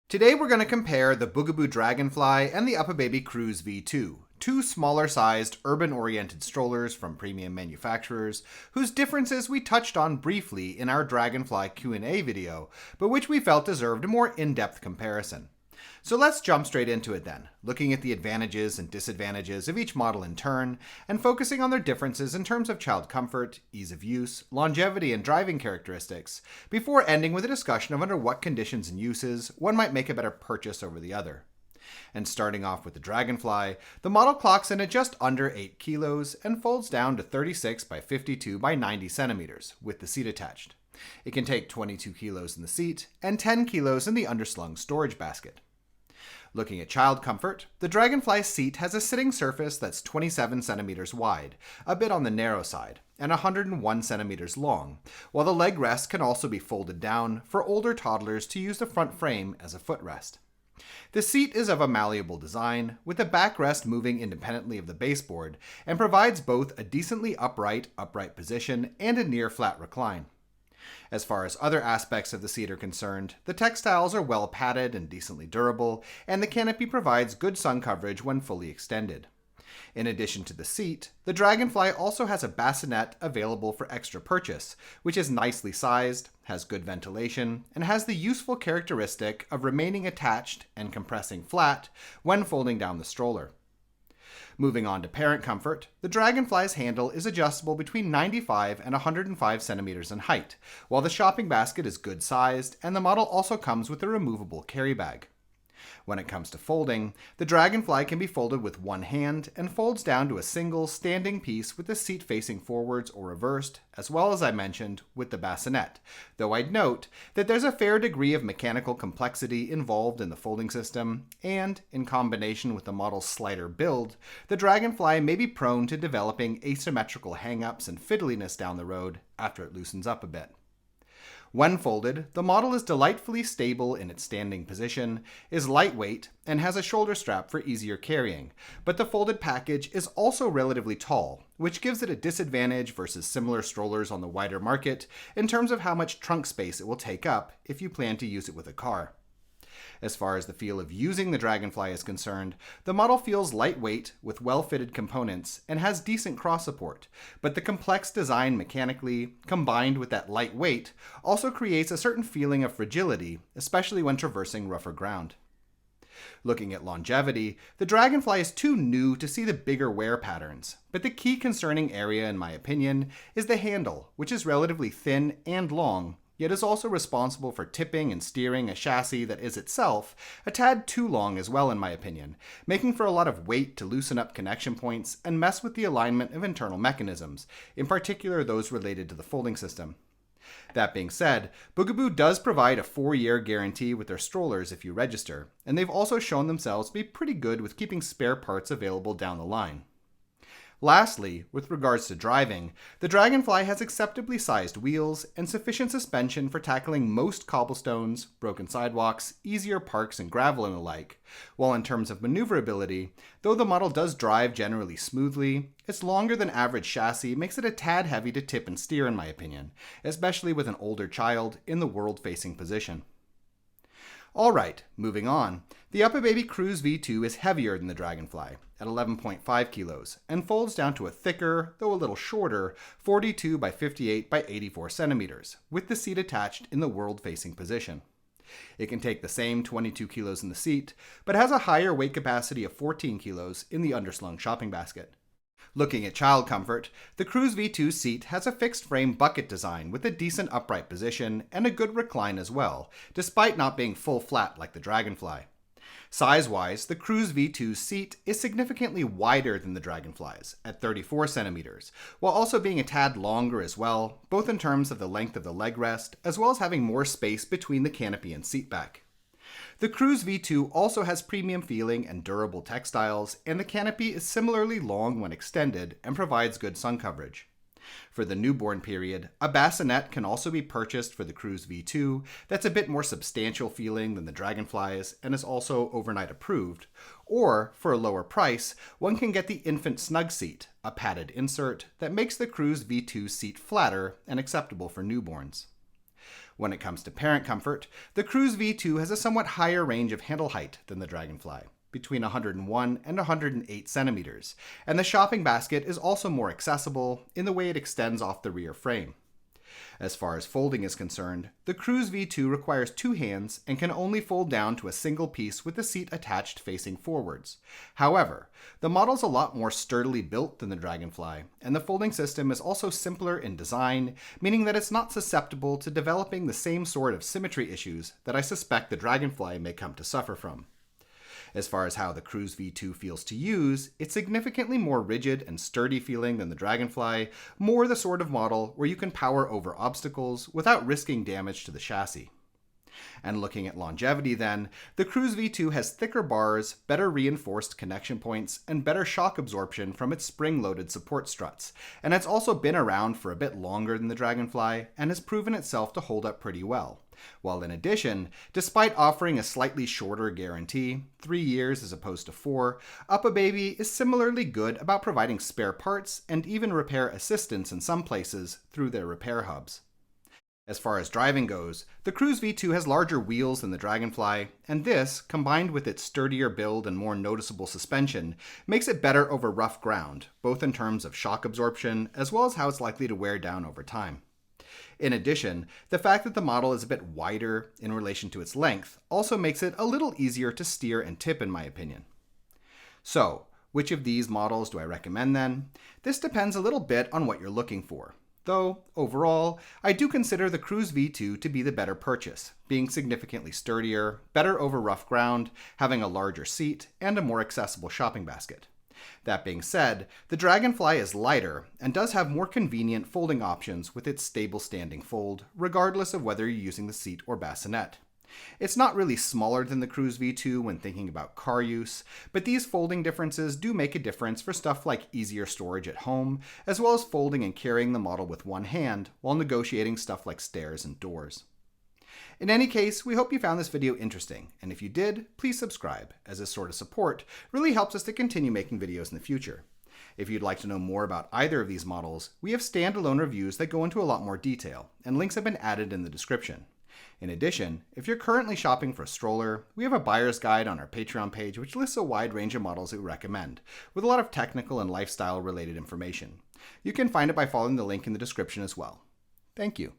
Today we're going to compare the Bugaboo Dragonfly and the Uppababy Cruz V2, two smaller-sized, urban-oriented strollers from premium manufacturers, whose differences we touched on briefly in our Dragonfly Q&A video, but which we felt deserved a more in-depth comparison. So let's jump straight into it then, looking at the advantages and disadvantages of each model in turn, and focusing on their differences in terms of child comfort, ease of use, longevity, and driving characteristics, before ending with a discussion of under what conditions and uses one might make a better purchase over the other. And starting off with the Dragonfly, the model clocks in at just under 8 kilos and folds down to 36 by 52 by 90 centimeters, with the seat attached. It can take 22 kilos in the seat and 10 kilos in the underslung storage basket. Looking at child comfort, the Dragonfly seat has a sitting surface that's 27 centimeters wide, a bit on the narrow side, and 101 centimeters long, while the leg rest can also be folded down for older toddlers to use the front frame as a footrest. The seat is of a malleable design, with the backrest moving independently of the baseboard, and provides both a decently upright position and a near flat recline. As far as other aspects of the seat are concerned, the textiles are well padded and decently durable, and the canopy provides good sun coverage when fully extended. In addition to the seat, the Dragonfly also has a bassinet available for extra purchase, which is nicely sized, has good ventilation, and has the useful characteristic of remaining attached and compressing flat when folding down the stroller. Moving on to parent comfort, the Dragonfly's handle is adjustable between 95 and 105 centimeters in height, while the shopping basket is good sized, and the model also comes with a removable carry bag. When it comes to folding, the Dragonfly can be folded with one hand and folds down to a single standing piece with the seat facing forwards or reversed, as well as I mentioned with the bassinet, though I'd note that there's a fair degree of mechanical complexity involved in the folding system, and, in combination with the model's slighter build, the Dragonfly may be prone to developing asymmetrical hang-ups and fiddliness down the road after it loosens up a bit. When folded, the model is delightfully stable in its standing position, is lightweight, and has a shoulder strap for easier carrying, but the folded package is also relatively tall, which gives it a disadvantage versus similar strollers on the wider market in terms of how much trunk space it will take up if you plan to use it with a car. As far as the feel of using the Dragonfly is concerned, the model feels lightweight with well-fitted components and has decent cross support, but the complex design mechanically, combined with that light weight, also creates a certain feeling of fragility, especially when traversing rougher ground. Looking at longevity, the Dragonfly is too new to see the bigger wear patterns, but the key concerning area, in my opinion, is the handle, which is relatively thin and long, yet is also responsible for tipping and steering a chassis that is itself a tad too long as well, in my opinion, making for a lot of weight to loosen up connection points and mess with the alignment of internal mechanisms, in particular those related to the folding system. That being said, Bugaboo does provide a 4-year guarantee with their strollers if you register, and they've also shown themselves to be pretty good with keeping spare parts available down the line. Lastly, with regards to driving, the Dragonfly has acceptably sized wheels and sufficient suspension for tackling most cobblestones, broken sidewalks, easier parks and gravel and the like, while in terms of maneuverability, though the model does drive generally smoothly, its longer than average chassis makes it a tad heavy to tip and steer in my opinion, especially with an older child in the world-facing position. Alright, moving on. The Uppababy Cruz V2 is heavier than the Dragonfly, at 11.5 kilos, and folds down to a thicker, though a little shorter, 42 by 58 by 84 centimeters, with the seat attached in the world-facing position. It can take the same 22 kilos in the seat, but has a higher weight capacity of 14 kilos in the underslung shopping basket. Looking at child comfort, the Cruz V2 seat has a fixed frame bucket design with a decent upright position and a good recline as well, despite not being full flat like the Dragonfly. Size-wise, the Cruz V2 seat is significantly wider than the Dragonfly's, at 34 centimeters, while also being a tad longer as well, both in terms of the length of the leg rest, as well as having more space between the canopy and seat back. The Cruz V2 also has premium feeling and durable textiles, and the canopy is similarly long when extended and provides good sun coverage. For the newborn period, a bassinet can also be purchased for the Cruz V2 that's a bit more substantial feeling than the Dragonfly's and is also overnight approved, or for a lower price, one can get the infant snug seat, a padded insert that makes the Cruz V2 seat flatter and acceptable for newborns. When it comes to parent comfort, the Cruz V2 has a somewhat higher range of handle height than the Dragonfly, between 101 and 108 centimeters, and the shopping basket is also more accessible in the way it extends off the rear frame. As far as folding is concerned, the Cruz V2 requires two hands and can only fold down to a single piece with the seat attached facing forwards. However, the model's a lot more sturdily built than the Dragonfly, and the folding system is also simpler in design, meaning that it's not susceptible to developing the same sort of symmetry issues that I suspect the Dragonfly may come to suffer from. As far as how the Cruz V2 feels to use, it's significantly more rigid and sturdy feeling than the Dragonfly, more the sort of model where you can power over obstacles without risking damage to the chassis. And looking at longevity then, the Cruz V2 has thicker bars, better reinforced connection points, and better shock absorption from its spring-loaded support struts, and it's also been around for a bit longer than the Dragonfly and has proven itself to hold up pretty well. While in addition, despite offering a slightly shorter guarantee, 3 years as opposed to 4, Uppababy is similarly good about providing spare parts and even repair assistance in some places through their repair hubs. As far as driving goes, the Cruz V2 has larger wheels than the Dragonfly, and this, combined with its sturdier build and more noticeable suspension, makes it better over rough ground, both in terms of shock absorption as well as how it's likely to wear down over time. In addition, the fact that the model is a bit wider in relation to its length also makes it a little easier to steer and tip in my opinion. So, which of these models do I recommend then? This depends a little bit on what you're looking for. Though, overall, I do consider the Cruz V2 to be the better purchase, being significantly sturdier, better over rough ground, having a larger seat, and a more accessible shopping basket. That being said, the Dragonfly is lighter and does have more convenient folding options with its stable standing fold, regardless of whether you're using the seat or bassinet. It's not really smaller than the Cruz V2 when thinking about car use, but these folding differences do make a difference for stuff like easier storage at home, as well as folding and carrying the model with one hand while negotiating stuff like stairs and doors. In any case, we hope you found this video interesting, and if you did, please subscribe, as this sort of support really helps us to continue making videos in the future. If you'd like to know more about either of these models, we have standalone reviews that go into a lot more detail, and links have been added in the description. In addition, if you're currently shopping for a stroller, we have a buyer's guide on our Patreon page which lists a wide range of models that we recommend, with a lot of technical and lifestyle related information. You can find it by following the link in the description as well. Thank you.